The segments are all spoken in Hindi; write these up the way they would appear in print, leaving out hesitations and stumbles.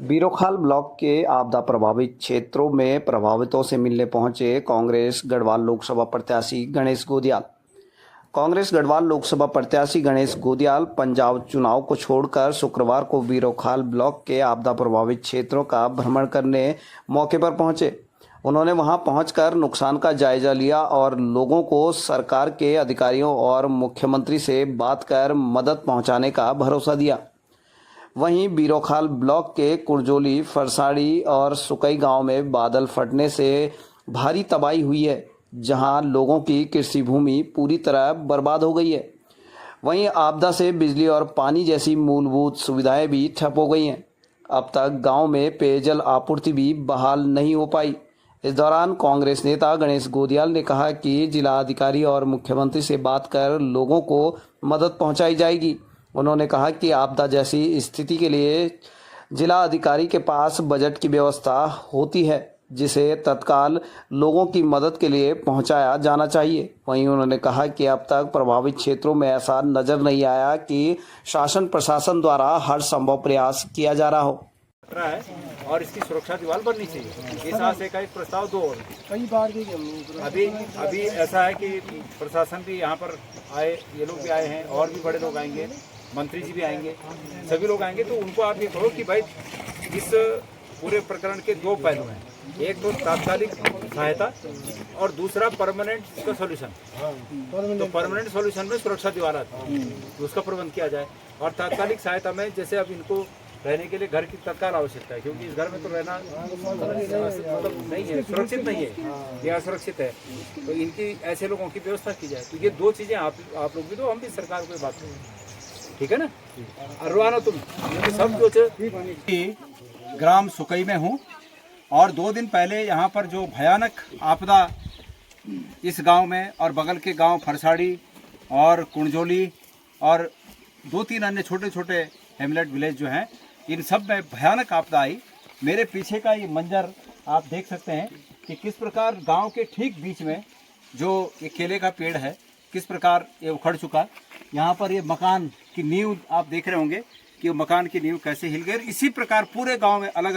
बीरोखाल ब्लॉक के आपदा प्रभावित क्षेत्रों में प्रभावितों से मिलने पहुंचे कांग्रेस गढ़वाल लोकसभा प्रत्याशी गणेश गोदियाल। कांग्रेस गढ़वाल लोकसभा प्रत्याशी गणेश गोदियाल पंजाब चुनाव को छोड़कर शुक्रवार को बीरोखाल ब्लॉक के आपदा प्रभावित क्षेत्रों का भ्रमण करने मौके पर पहुंचे। उन्होंने वहां पहुंचकर नुकसान का जायजा लिया और लोगों को सरकार के अधिकारियों और मुख्यमंत्री से बात कर मदद पहुंचाने का भरोसा दिया। वहीं बीरोखाल ब्लॉक के कुरजोली, फरसाड़ी और सुकई गांव में बादल फटने से भारी तबाही हुई है, जहां लोगों की कृषि भूमि पूरी तरह बर्बाद हो गई है। वहीं आपदा से बिजली और पानी जैसी मूलभूत सुविधाएं भी ठप हो गई हैं। अब तक गांव में पेयजल आपूर्ति भी बहाल नहीं हो पाई। इस दौरान कांग्रेस नेता गणेश गोदियाल ने कहा कि जिला अधिकारी और मुख्यमंत्री से बात कर लोगों को मदद पहुंचाई जाएगी। उन्होंने कहा कि आपदा जैसी स्थिति के लिए जिला अधिकारी के पास बजट की व्यवस्था होती है, जिसे तत्काल लोगों की मदद के लिए पहुंचाया जाना चाहिए। वहीं उन्होंने कहा कि अब तक प्रभावित क्षेत्रों में ऐसा नजर नहीं आया कि शासन प्रशासन द्वारा हर संभव प्रयास किया जा रहा हो है और इसकी सुरक्षा दीवार बननी चाहिए। इस आशय का एक प्रस्ताव दो और कई बार की अभी ऐसा है कि प्रशासन भी यहाँ पर आए, ये लोग भी आए हैं और भी बड़े लोग आएंगे, मंत्री जी भी आएंगे, सभी लोग आएंगे। तो उनको आप ये कहो कि भाई इस पूरे प्रकरण के दो पहलू हैं, एक तो तात्कालिक सहायता और दूसरा परमानेंट का सॉल्यूशन। तो परमानेंट सॉल्यूशन में सुरक्षा दीवार आती है, तो उसका प्रबंध किया जाए। और तात्कालिक सहायता में जैसे अब इनको रहने के लिए घर की तत्काल आवश्यकता है, क्योंकि इस घर में तो रहना मतलब नहीं है, सुरक्षित नहीं है, ये असुरक्षित है। तो इनकी ऐसे लोगों की व्यवस्था की जाए। तो ये दो चीजें आप लोग भी दो, हम भी सरकार को बात करें, ठीक है ना। अरवाना तुम सब कुछ ग्राम सुकई में हूँ और 2 दिन पहले यहाँ पर जो भयानक आपदा इस गांव में और बगल के गांव फरसाड़ी और कुंजोली और 2-3 अन्य छोटे छोटे हेमलेट विलेज जो हैं, इन सब में भयानक आपदा आई। मेरे पीछे का ये मंजर आप देख सकते हैं कि किस प्रकार गांव के ठीक बीच में जो ये केले का पेड़ है, किस प्रकार ये उखड़ चुका। यहाँ पर ये मकान की नींव आप देख रहे होंगे कि वो मकान की नींव कैसे हिल गई। इसी प्रकार पूरे गांव में अलग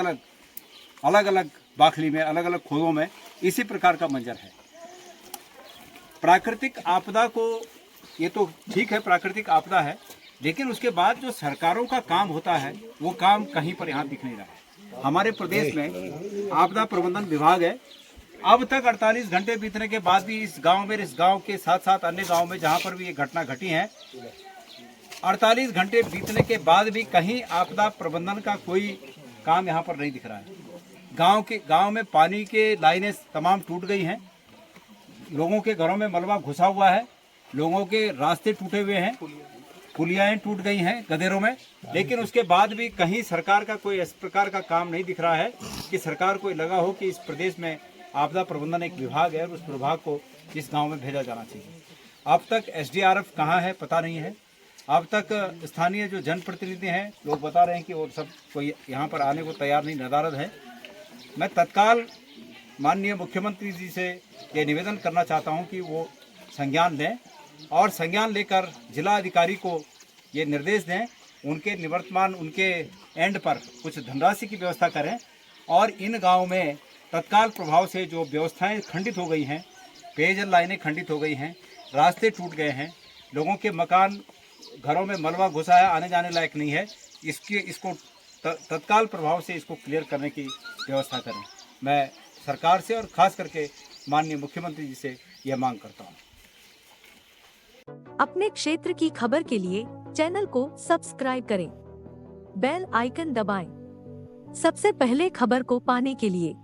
अलग बाखली में, अलग अलग खोदों में इसी प्रकार का मंजर है। प्राकृतिक आपदा को, ये तो ठीक है प्राकृतिक आपदा है, लेकिन उसके बाद जो सरकारों का काम होता है वो काम कहीं पर यहाँ दिख नहीं रहा है। हमारे प्रदेश में आपदा प्रबंधन विभाग है। अब तक 48 घंटे बीतने के बाद भी इस गांव के साथ साथ अन्य गांव में जहां पर भी ये घटना घटी है, 48 घंटे बीतने के बाद भी कहीं आपदा प्रबंधन का कोई काम यहाँ पर नहीं दिख रहा है। गांव में पानी के लाइनें तमाम टूट गई हैं, लोगों के घरों में मलबा घुसा हुआ है, लोगों के रास्ते टूटे हुए हैं, पुलियाएं टूट गई हैं गदेरों में। लेकिन उसके बाद भी कहीं सरकार का कोई इस प्रकार का काम नहीं दिख रहा है कि सरकार को लगा हो कि इस प्रदेश में आपदा प्रबंधन एक विभाग है और उस विभाग को इस गांव में भेजा जाना चाहिए। अब तक एसडीआरएफ कहाँ है पता नहीं है। अब तक स्थानीय जो जनप्रतिनिधि हैं लोग बता रहे हैं कि वो सब कोई यहाँ पर आने को तैयार नहीं, नदारद है। मैं तत्काल माननीय मुख्यमंत्री जी से ये निवेदन करना चाहता हूँ कि वो संज्ञान दें और संज्ञान लेकर जिला अधिकारी को ये निर्देश दें, उनके निवर्तमान उनके एंड पर कुछ धनराशि की व्यवस्था करें और इन गाँव में तत्काल प्रभाव से जो व्यवस्थाएं खंडित हो गई हैं, पेयजल लाइनें खंडित हो गई हैं, रास्ते टूट गए हैं, लोगों के मकान घरों में मलबा घुसा है, आने जाने लायक नहीं है, इसको तत्काल प्रभाव से इसको क्लियर करने की व्यवस्था करें। मैं सरकार से और खास करके माननीय मुख्यमंत्री जी से यह मांग करता हूँ। अपने क्षेत्र की खबर के लिए चैनल को सब्सक्राइब करें, बेल आइकन दबाएं। सबसे पहले खबर को पाने के लिए